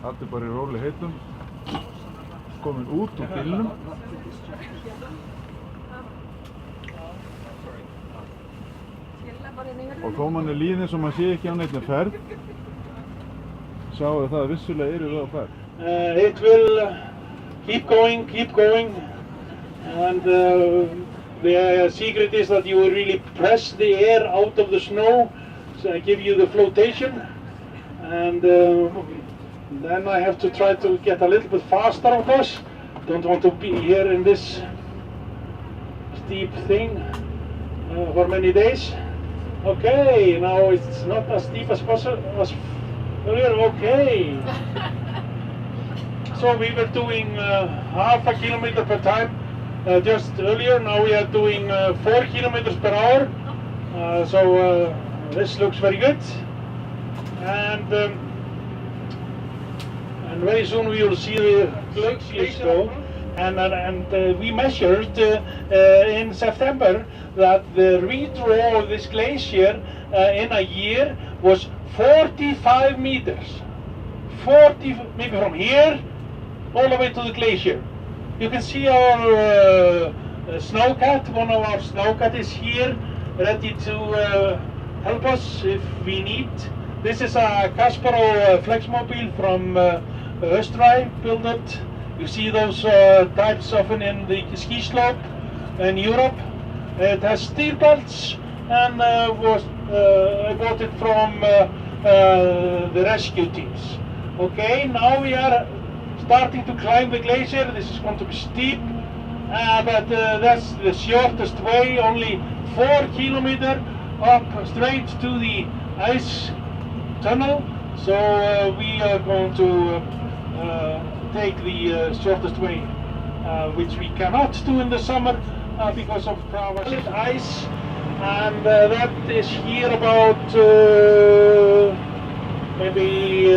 Allir bara í róli heitum, komin út úr bílnum. Og þó mann líður eins og maður sé ekki á neinni ferð, sjáu það vissulega eru við á ferð. It will keep going, and the secret is that you really press the air out of the snow, so give you the flotation, and then I have to try to get a little bit faster, of course. Don't want to be here in this steep thing for many days. Okay, now it's not as steep as earlier. Okay. So we were doing half a kilometer per time just earlier. Now we are doing 4 kilometers per hour. So this looks very good. And very soon we will see the glacier. And we measured in September that the redraw of this glacier in a year was 45 meters. 40, maybe from here all the way to the glacier. You can see our snowcat. One of our snowcat is here, ready to help us if we need. This is a Kasparov Flexmobile from Österreich, built it. You see those types often in the ski slope in Europe. It has steel belts, and I bought it from the rescue teams. Okay, now we are starting to climb the glacier. This is going to be steep, but that's the shortest way, only 4 kilometers up straight to the ice tunnel. So we are going to take the shortest way, which we cannot do in the summer because of ice, and that is here about maybe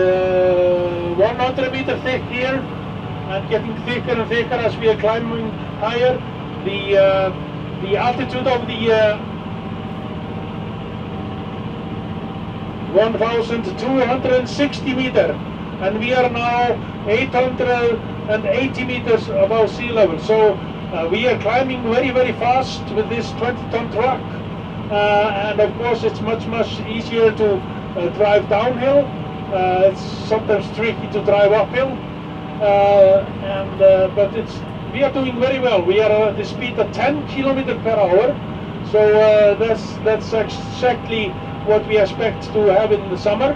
100 meters thick here, and getting thicker and thicker as we are climbing higher. The altitude of the 1,260 meters, and we are now 880 meters above sea level. So we are climbing very, very fast with this 20-ton truck, and of course it's much easier to drive downhill. It's sometimes tricky to drive uphill, but we are doing very well. We are at the speed of 10 kilometers per hour, so that's exactly what we expect to have in the summer.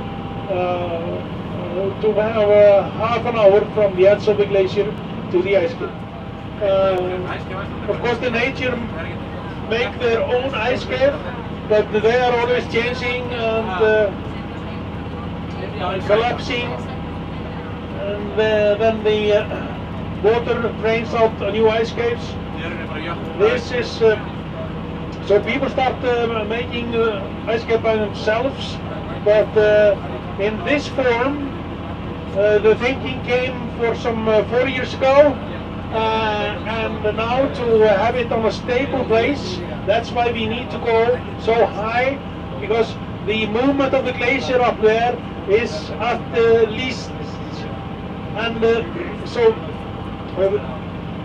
To have half an hour from the edge of the glacier to the ice cave. Of course, the nature make their own ice cave, but they are always changing and collapsing, and then the water drains out new ice caves. This is so people start making ice cave by themselves, but in this form. The thinking came for some 4 years ago, and now to have it on a stable place, that's why we need to go so high, because the movement of the glacier up there is at the least, and so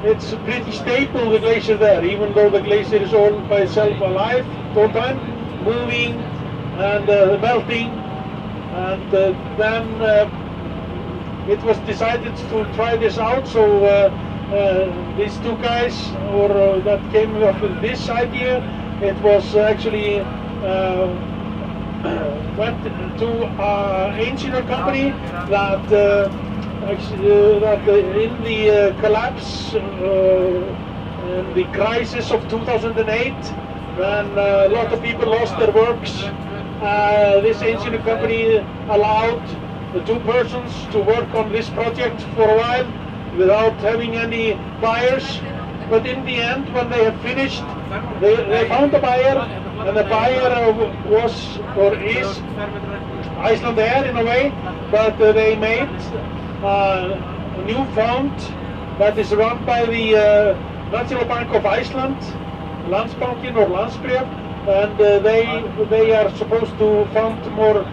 it's pretty stable, the glacier there, even though the glacier is all by itself alive all the time, moving and melting, and then it was decided to try this out. So these two guys that came up with this idea, it was actually went to an engineer company that in the collapse, in the crisis of 2008, when a lot of people lost their works, this engineer company allowed the 2 persons to work on this project for a while without having any buyers. But in the end, when they had finished, they found a buyer, and the buyer was or is Icelandair in a way, but they made a new fund that is run by the National Bank of Iceland, Landsbankinn or Landsbréf, and they are supposed to fund more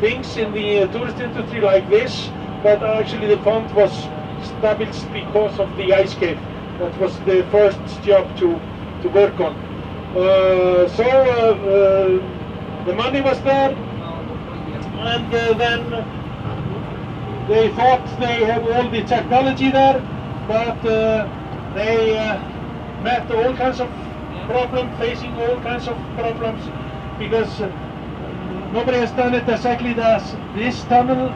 things in the tourist industry like this, but actually the pond was established because of the ice cave. That was the first job to work on. The money was there, and then they thought they have all the technology there, but they met all kinds of problems, facing all kinds of problems, because nobody has done it exactly as this tunnel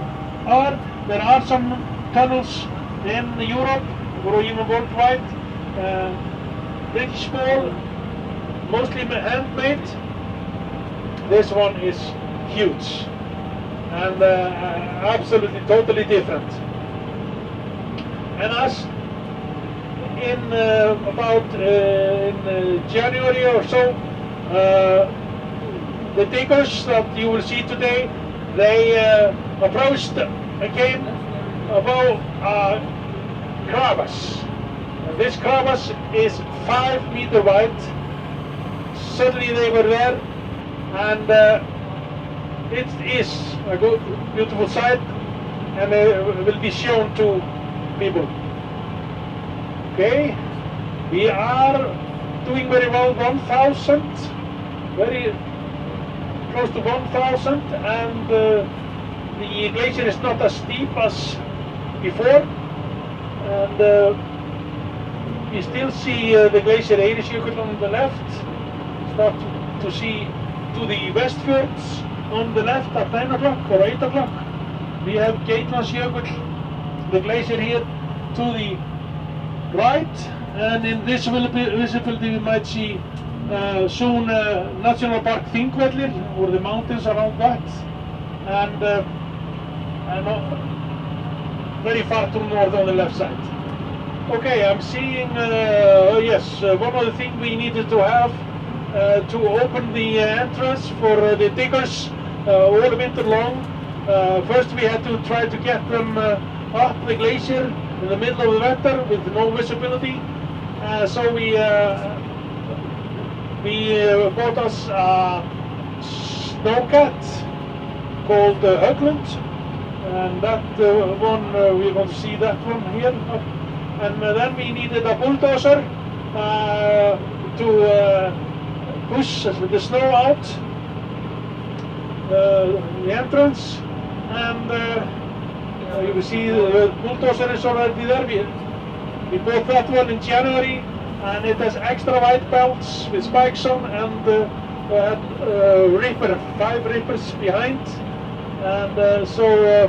are. There are some tunnels in Europe or even worldwide, pretty small, mostly handmade. This one is huge and absolutely totally different. And as in January or so, the diggers that you will see today, they approached again about crevasse. This crevasse is 5 meters wide. Suddenly they were there, and it is a good, beautiful sight, and will be shown to people. Okay, we are doing very well, 1,000, very close to 1,000, and the glacier is not as steep as before, and we still see the glacier Eiríksjökull on the left. Start to see to the Westfjords on the left at 9 o'clock or 8 o'clock. We have Geitlandsjökull, the glacier here to the right, and in this visibility we might see soon National Park Þingvellir, or the mountains around that, and very far to north on the left side. Okay, I'm seeing, yes, one of the things we needed to have to open the entrance for the diggers all winter long. First we had to try to get them up the glacier in the middle of the winter with no visibility. So we bought us a snowcat called Höglund, and that one, we're going to see that one here. And then we needed a bulldozer to push the snow out the entrance, and you can see the bulldozer is already there. We bought that one in January, and it has extra white belts with spikes on, and ripper, 5 rippers behind, and so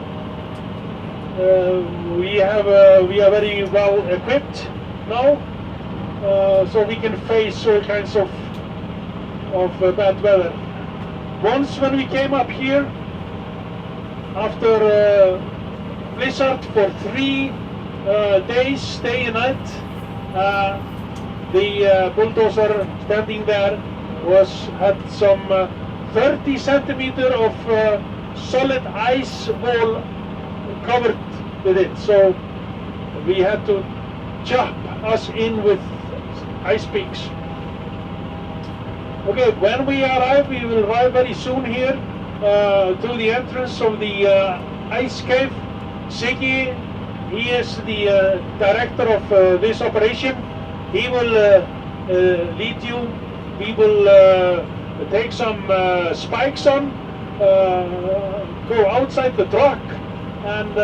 we are very well equipped now, so we can face all kinds of bad weather. Once when we came up here after blizzard for 3 days, day and night, the bulldozer standing there had some 30 centimeters of solid ice wall covered with it, so we had to chop us in with ice peaks. Okay, when we arrive, we will arrive very soon here to the entrance of the ice cave. Siggi, he is the director of this operation. He will lead you. We will take some spikes on, go outside the truck, and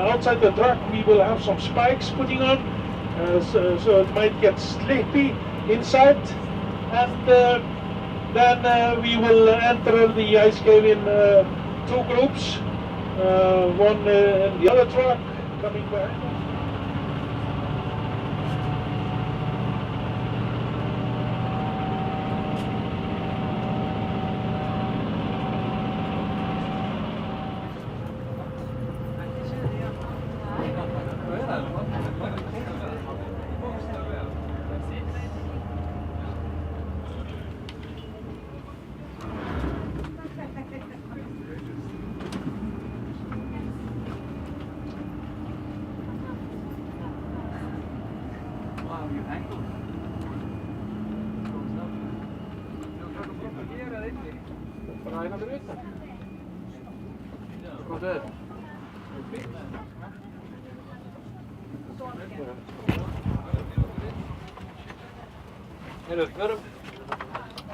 outside the truck we will have some spikes putting on, so it might get slippy inside, and then we will enter the ice cave in 2 groups, one in the other truck coming behind us.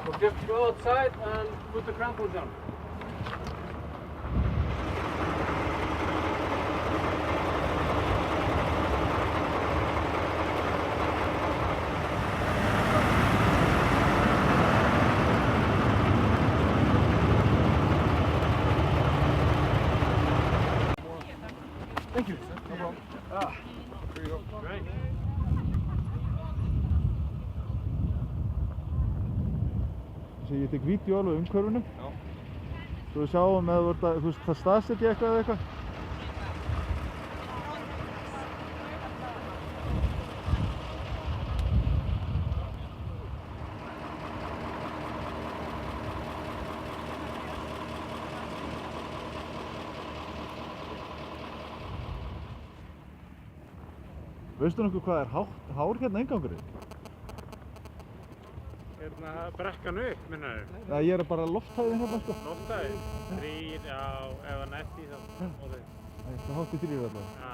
We'll just go outside and put the crampons down. Thank you. No problem. Here you go. Great. Ég tek vídeo alveg umhverfinu. Já. Svo við sjáum eða þú veist það staðsetja eitthvað eða eitthvað. Veistu nokkuð hvað hár hérna inngangurinn? Hérna brekkan upp, minnaðu? Já, ég bara lofthæðin hérna sko. Lofthæðin? 3, já, ef hann eftir þá. Það hátt í 3 allavega. Já.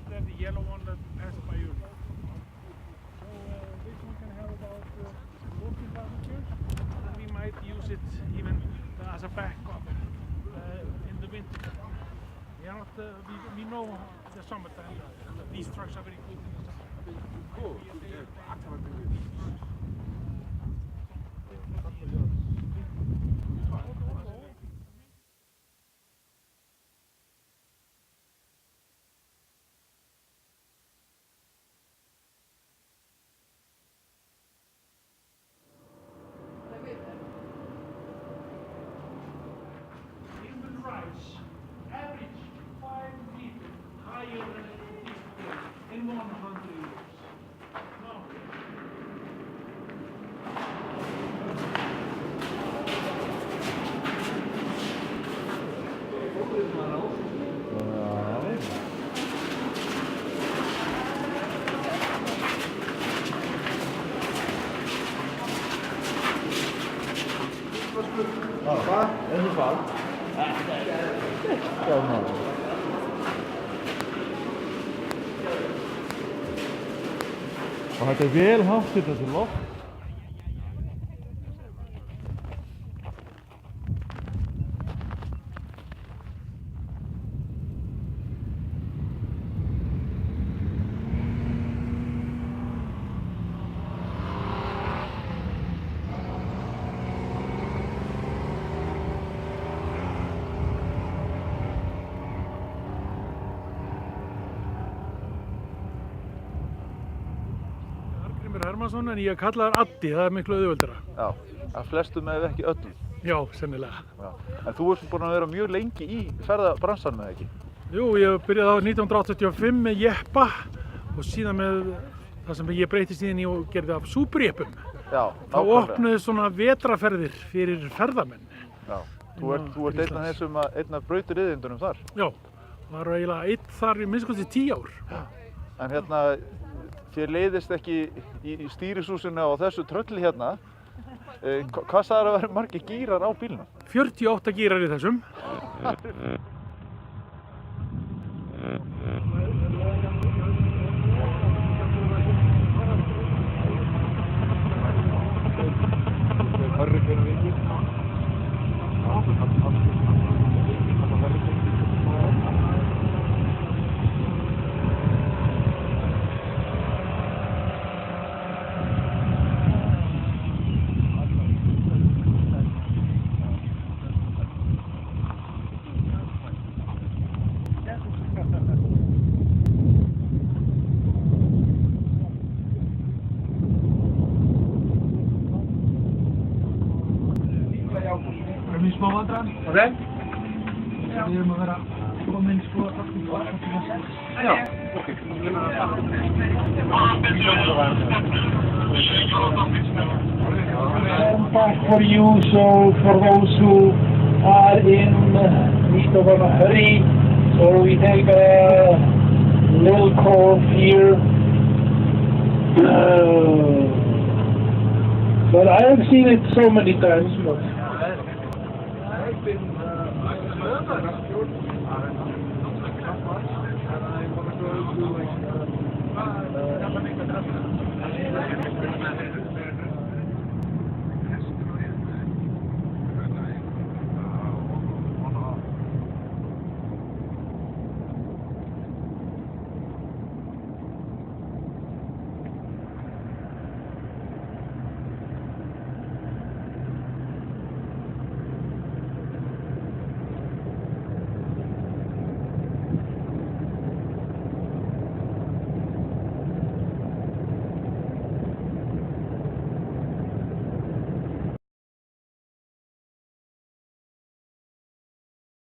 The yellow one that passed by you. So this one can have about 14 passengers, and we might use it even as a backup in the winter. We know the summertime these trucks are very good in the summer. Cool. Average 5 feet higher than it is today in 100 years. No. Hvað? Þessu hvað? Og þetta vel hátt hérna til loft. Hermansson, en ég kalla þær Addi, það miklu auðveldara. Já, að flestum ef ekki öllum. Já, sennilega. Já. En þú ert búinn að vera mjög lengi í ferðabransanum eða ekki? Jú, ég byrjaði á 1985 með jeppa og síðan með það sem ég breytist í henni og gerði af súperjeppum. Já, þá opnuði svona vetraferðir fyrir ferðamenn. Já, þú ert einn af brautriðindunum þar. Já, var eiginlega einn þar í minnst kosti 10 ár. Já. En hérna, þér leiðist ekki í stýrishúsinu á þessu trölli hérna. Hvað sagðir að vera margir gírar á bílnum? 48 gírar í þessum. Smá vandræðan. Ok. Við erum að vera komin sko aftur til 6. Já, ok. Back for you, so for those who are in need of a hurry, so we take a little course here. But I have seen it so many times. But I've been and I want to go to like